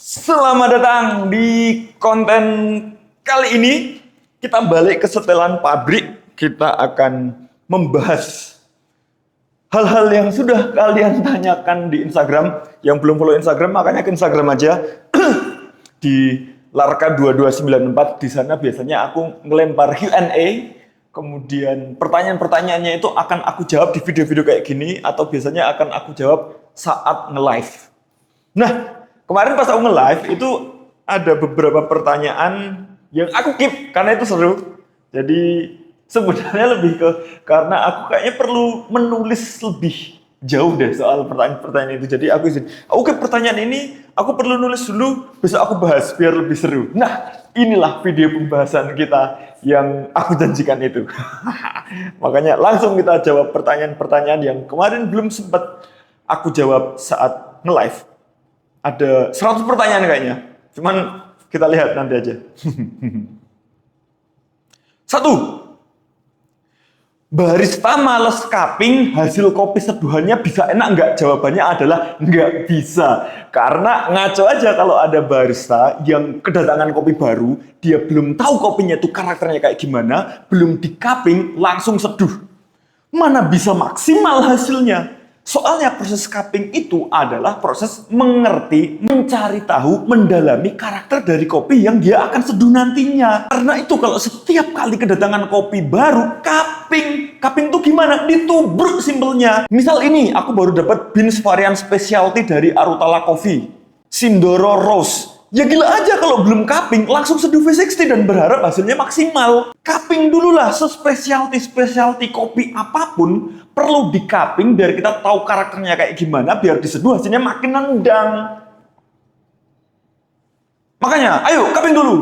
Selamat datang di konten kali ini. Kita balik ke setelan pabrik. Kita akan membahas hal-hal yang sudah kalian tanyakan di Instagram. Yang belum follow Instagram, makanya ke Instagram aja. Di Larka2294. Di sana biasanya aku ngelempar Q&A. Kemudian pertanyaan-pertanyaannya itu akan aku jawab di video-video kayak gini. Atau biasanya akan aku jawab saat nge-live. Nah, kemarin pas aku nge-live itu ada beberapa pertanyaan yang aku keep karena itu seru. Jadi sebenarnya lebih ke karena aku kayaknya perlu menulis lebih jauh deh soal pertanyaan-pertanyaan itu. Jadi aku izin, oke pertanyaan ini aku perlu nulis dulu, besok aku bahas biar lebih seru. Nah, inilah video pembahasan kita yang aku janjikan itu. Makanya langsung kita jawab pertanyaan-pertanyaan yang kemarin belum sempat aku jawab saat nge-live. Ada 100 pertanyaan kayaknya. Cuman kita lihat nanti aja. 1. Barista males cupping, hasil kopi seduhannya bisa enak nggak? Jawabannya adalah nggak bisa. Karena ngaco aja kalau ada barista yang kedatangan kopi baru, dia belum tahu kopinya itu karakternya kayak gimana, belum di cupping, langsung seduh. Mana bisa maksimal hasilnya? Soalnya proses cupping itu adalah proses mengerti, mencari tahu, mendalami karakter dari kopi yang dia akan seduh nantinya. Karena itu kalau setiap kali kedatangan kopi baru, cupping itu gimana? Ditubruk simpelnya. Misal ini, aku baru dapat beans varian specialty dari Arutala Coffee, Sindoro Rose. Ya gila aja kalau belum cupping, langsung seduh V60 dan berharap hasilnya maksimal. Cupping dulu lah, spesialty kopi apapun perlu di cupping biar kita tahu karakternya kayak gimana, biar diseduh hasilnya makin nendang. Makanya, ayo cupping dulu.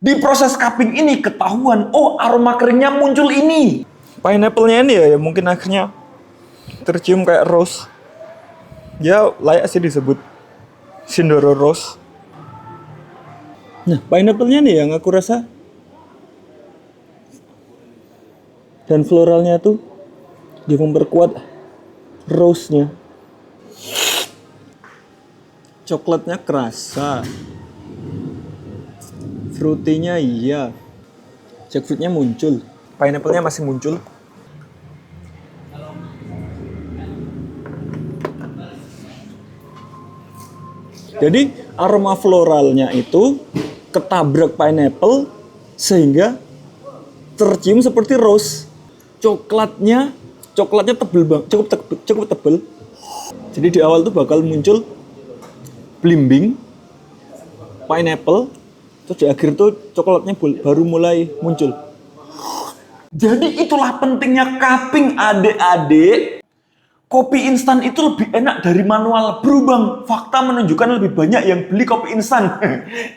Di proses cupping ini ketahuan, oh aroma keringnya muncul ini. Pineapple-nya ini ya mungkin akhirnya tercium kayak rose. Ya layak sih disebut Sindoro Rose. Nah, pineapple-nya nih yang aku rasa dan floralnya tuh dia memperkuat rose-nya. Coklatnya kerasa. Fruity-nya iya. Jackfruit-nya muncul. Pineapple-nya masih muncul. Jadi aroma floralnya itu ketabrak pineapple sehingga tercium seperti rose. Coklatnya tebel bang, cukup tebel. Jadi di awal tuh bakal muncul blimbing, pineapple, terus di akhir tuh coklatnya baru mulai muncul. Jadi itulah pentingnya cupping adik-adik. Kopi instan itu lebih enak dari manual brew bang. Fakta menunjukkan lebih banyak yang beli kopi instan.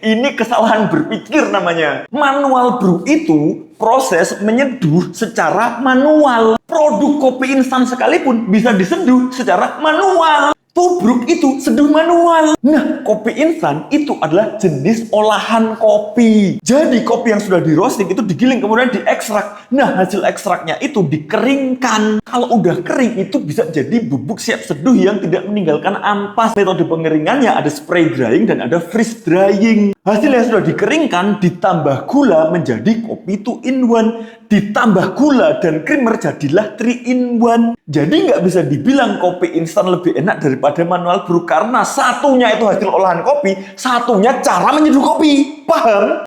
Ini kesalahan berpikir namanya. Manual brew itu proses menyeduh secara manual. Produk kopi instan sekalipun bisa diseduh secara manual. Tubruk itu seduh manual. Nah, kopi instan itu adalah jenis olahan kopi. Jadi kopi yang sudah di roasting itu digiling kemudian diekstrak. Nah, hasil ekstraknya itu dikeringkan. Kalau udah kering itu bisa jadi bubuk siap seduh yang tidak meninggalkan ampas. Metode pengeringannya ada spray drying dan ada freeze drying. Hasil yang sudah dikeringkan ditambah gula menjadi kopi 2 in 1. Ditambah gula dan creamer jadilah 3 in 1. Jadi nggak bisa dibilang kopi instan lebih enak daripada manual brew karena satunya itu hasil olahan kopi, satunya cara menyeduh kopi. Paham?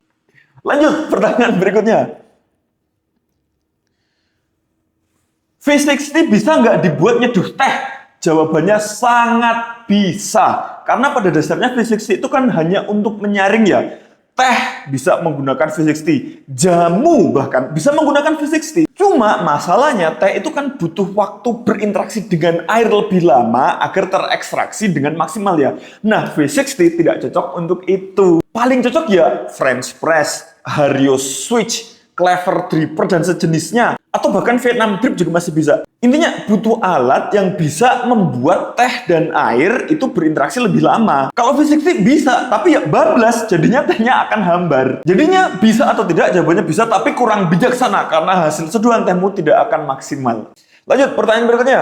Lanjut pertanyaan berikutnya. V60 bisa nggak dibuat nyeduh teh? Jawabannya sangat bisa. Karena pada dasarnya V60 itu kan hanya untuk menyaring ya. Teh bisa menggunakan V60, jamu bahkan bisa menggunakan V60. Cuma masalahnya teh itu kan butuh waktu berinteraksi dengan air lebih lama agar terekstraksi dengan maksimal ya. Nah, V60 tidak cocok untuk itu. Paling cocok ya French Press, Hario Switch, Clever Dripper dan sejenisnya. Atau bahkan Vietnam Drip juga masih bisa. Intinya butuh alat yang bisa membuat teh dan air itu berinteraksi lebih lama. Kalau V60 bisa, tapi ya bablas, jadinya tehnya akan hambar. Jadinya bisa atau tidak, jawabannya bisa, tapi kurang bijaksana karena hasil seduhan tehmu tidak akan maksimal. Lanjut, pertanyaan berikutnya.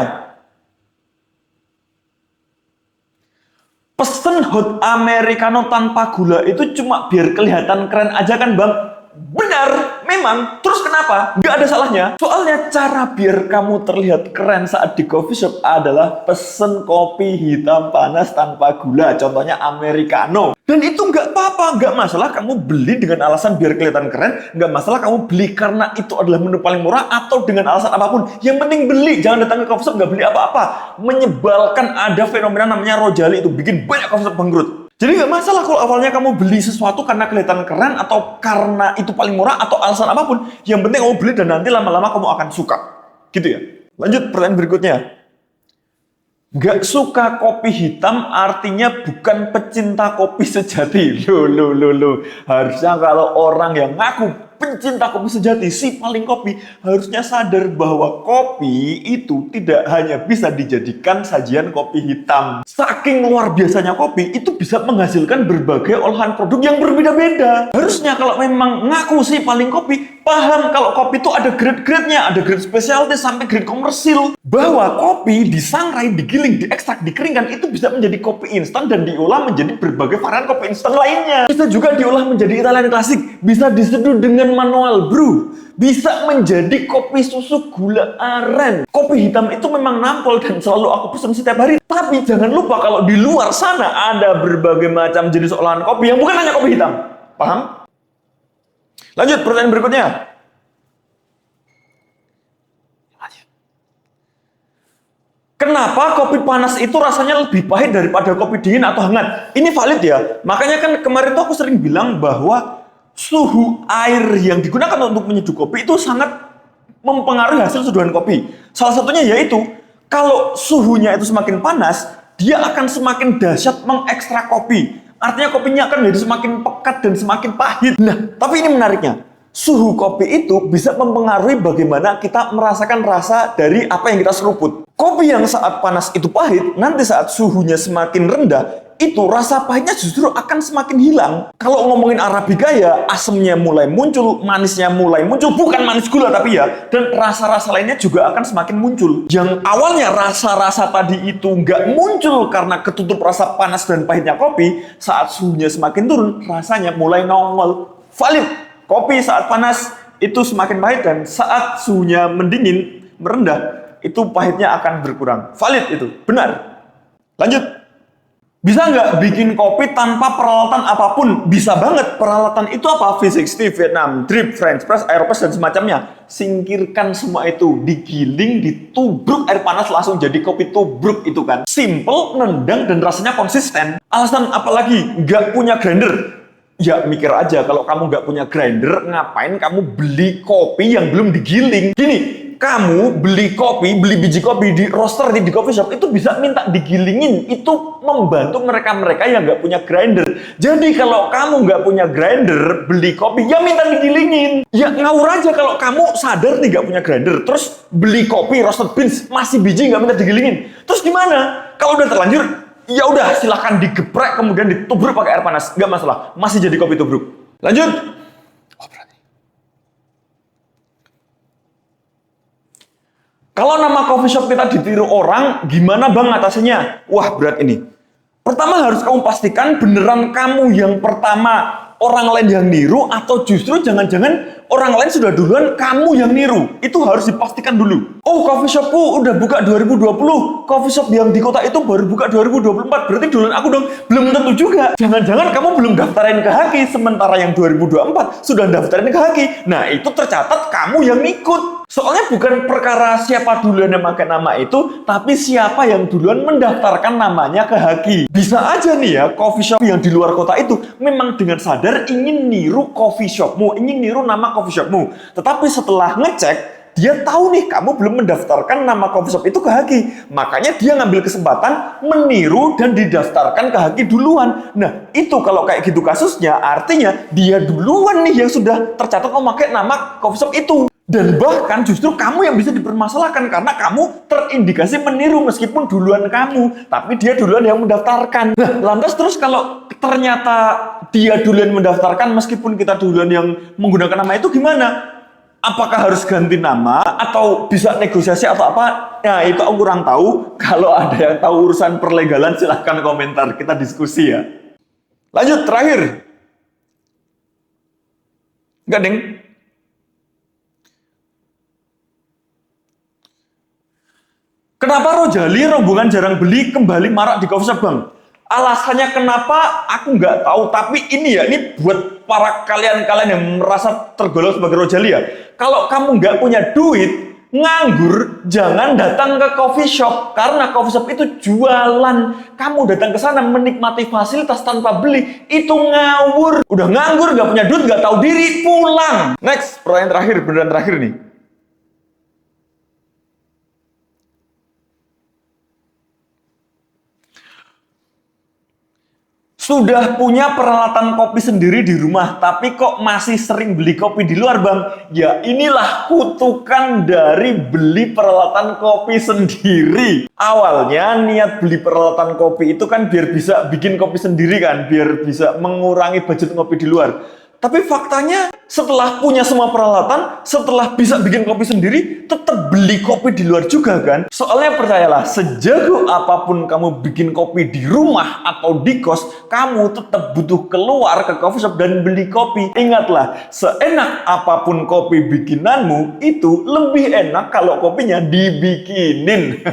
Pesen hot americano tanpa gula itu cuma biar kelihatan keren aja kan bang? Benar, memang. Terus kenapa? Nggak ada salahnya. Soalnya cara biar kamu terlihat keren saat di coffee shop adalah pesen kopi hitam panas tanpa gula. Contohnya americano. Dan itu nggak apa-apa, nggak masalah kamu beli dengan alasan biar kelihatan keren. Nggak masalah kamu beli karena itu adalah menu paling murah atau dengan alasan apapun. Yang penting beli, jangan datang ke coffee shop nggak beli apa-apa. Menyebalkan ada fenomena namanya rojali itu bikin banyak coffee shop bangkrut. Jadi nggak masalah kalau awalnya kamu beli sesuatu karena kelihatan keren atau karena itu paling murah atau alasan apapun. Yang penting kamu beli dan nanti lama-lama kamu akan suka. Gitu ya. Lanjut pertanyaan berikutnya. Nggak suka kopi hitam artinya bukan pecinta kopi sejati. Loh. Harusnya kalau orang yang ngaku pencinta kopi sejati, si paling kopi, harusnya sadar bahwa kopi itu tidak hanya bisa dijadikan sajian kopi hitam. Saking luar biasanya kopi, itu bisa menghasilkan berbagai olahan produk yang berbeda-beda. Harusnya kalau memang ngaku si paling kopi, paham kalau kopi itu ada grade-grade-nya, ada grade specialty sampai grade komersil. Bahwa kopi disangrai, digiling, diekstrak, dikeringkan, itu bisa menjadi kopi instan dan diolah menjadi berbagai varian kopi instan lainnya. Bisa juga diolah menjadi Italian klasik, bisa diseduh dengan manual brew, bisa menjadi kopi susu gula aren. Kopi hitam itu memang nampol dan selalu aku pesan setiap hari. Tapi jangan lupa kalau di luar sana ada berbagai macam jenis olahan kopi yang bukan hanya kopi hitam. Paham? Lanjut pertanyaan berikutnya. Kenapa kopi panas itu rasanya lebih pahit daripada kopi dingin atau hangat? Ini valid ya. Makanya kan kemarin tuh aku sering bilang bahwa suhu air yang digunakan untuk menyeduh kopi itu sangat mempengaruhi hasil seduhan kopi. Salah satunya yaitu kalau suhunya itu semakin panas, dia akan semakin dahsyat mengekstrak kopi. Artinya kopinya akan menjadi semakin pekat dan semakin pahit. Nah, tapi ini menariknya. Suhu kopi itu bisa mempengaruhi bagaimana kita merasakan rasa dari apa yang kita seruput. Kopi yang saat panas itu pahit, nanti saat suhunya semakin rendah, itu rasa pahitnya justru akan semakin hilang. Kalau ngomongin Arabica ya, asamnya mulai muncul, manisnya mulai muncul, bukan manis gula tapi ya, dan rasa-rasa lainnya juga akan semakin muncul. Yang awalnya rasa-rasa tadi itu nggak muncul karena ketutup rasa panas dan pahitnya kopi, saat suhunya semakin turun, rasanya mulai nongol. Valid. Kopi saat panas itu semakin pahit dan saat suhunya mendingin, merendah, itu pahitnya akan berkurang. Valid itu, benar. Lanjut. Bisa nggak bikin kopi tanpa peralatan apapun? Bisa banget. Peralatan itu apa? V60, Vietnam, drip, French press, aeropress, dan semacamnya. Singkirkan semua itu. Digiling, ditubruk air panas, langsung jadi kopi tubruk itu kan. Simple, nendang, dan rasanya konsisten. Alasan apa lagi? Nggak punya grinder. Ya mikir aja, kalau kamu nggak punya grinder, ngapain kamu beli kopi yang belum digiling? Gini, kamu beli kopi, beli biji kopi di roaster di coffee shop, itu bisa minta digilingin. Itu membantu mereka-mereka yang nggak punya grinder. Jadi kalau kamu nggak punya grinder, beli kopi, ya minta digilingin. Ya ngawur aja kalau kamu sadar nih nggak punya grinder, terus beli kopi roasted beans, masih biji nggak minta digilingin. Terus gimana? Kalau udah terlanjur, ya udah silahkan digeprek kemudian ditubruk pakai air panas, nggak masalah, masih jadi kopi tubruk. Lanjut. Kalau nama coffee shop kita ditiru orang, gimana bang atasinya? Wah berat ini. Pertama harus kamu pastikan beneran kamu yang pertama orang lain yang niru atau justru jangan-jangan orang lain sudah duluan kamu yang niru. Itu harus dipastikan dulu. Oh coffee shopku udah buka 2020, coffee shop yang di kota itu baru buka 2024, berarti duluan aku dong. Belum tentu juga. Jangan-jangan kamu belum daftarin ke Haki, sementara yang 2024 sudah daftarin ke Haki. Nah itu tercatat kamu yang ikut. Soalnya bukan perkara siapa duluan yang pakai nama itu, tapi siapa yang duluan mendaftarkan namanya ke Haki. Bisa aja nih ya, coffee shop yang di luar kota itu memang dengan sadar ingin niru coffee shopmu, ingin niru nama coffee shopmu. Tetapi setelah ngecek, dia tahu nih kamu belum mendaftarkan nama coffee shop itu ke Haki. Makanya dia ngambil kesempatan meniru dan didaftarkan ke Haki duluan. Nah, itu kalau kayak gitu kasusnya, artinya dia duluan nih yang sudah tercatat memakai nama coffee shop itu. Dan bahkan justru kamu yang bisa dipermasalahkan karena kamu terindikasi meniru meskipun duluan kamu, tapi dia duluan yang mendaftarkan. Nah, lantas terus kalau ternyata dia duluan mendaftarkan meskipun kita duluan yang menggunakan nama itu gimana? Apakah harus ganti nama atau bisa negosiasi atau apa? Ya itu aku kurang tahu. Kalau ada yang tahu urusan perlegalan silahkan komentar, kita diskusi ya. Lanjut, terakhir. Enggak, Deng. Kenapa Rojali rombongan jarang beli kembali marak di coffee shop, Bang? Alasannya kenapa aku nggak tahu, tapi ini ya, ini buat para kalian-kalian yang merasa tergolong sebagai Rojali ya. Kalau kamu nggak punya duit, nganggur, jangan datang ke coffee shop. Karena coffee shop itu jualan. Kamu datang ke sana menikmati fasilitas tanpa beli, itu ngawur. Udah nganggur, nggak punya duit, nggak tahu diri, pulang. Next, pertanyaan terakhir, beneran terakhir nih. Sudah punya peralatan kopi sendiri di rumah, tapi kok masih sering beli kopi di luar, Bang? Ya inilah kutukan dari beli peralatan kopi sendiri. Awalnya niat beli peralatan kopi itu kan biar bisa bikin kopi sendiri kan, biar bisa mengurangi budget kopi di luar. Tapi faktanya setelah punya semua peralatan, setelah bisa bikin kopi sendiri, tetap beli kopi di luar juga kan? Soalnya percayalah, sejago apapun kamu bikin kopi di rumah atau di kos, kamu tetap butuh keluar ke coffee shop dan beli kopi. Ingatlah, seenak apapun kopi bikinanmu, itu lebih enak kalau kopinya dibikinin.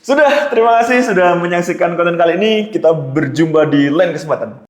Sudah, terima kasih sudah menyaksikan konten kali ini. Kita berjumpa di lain kesempatan.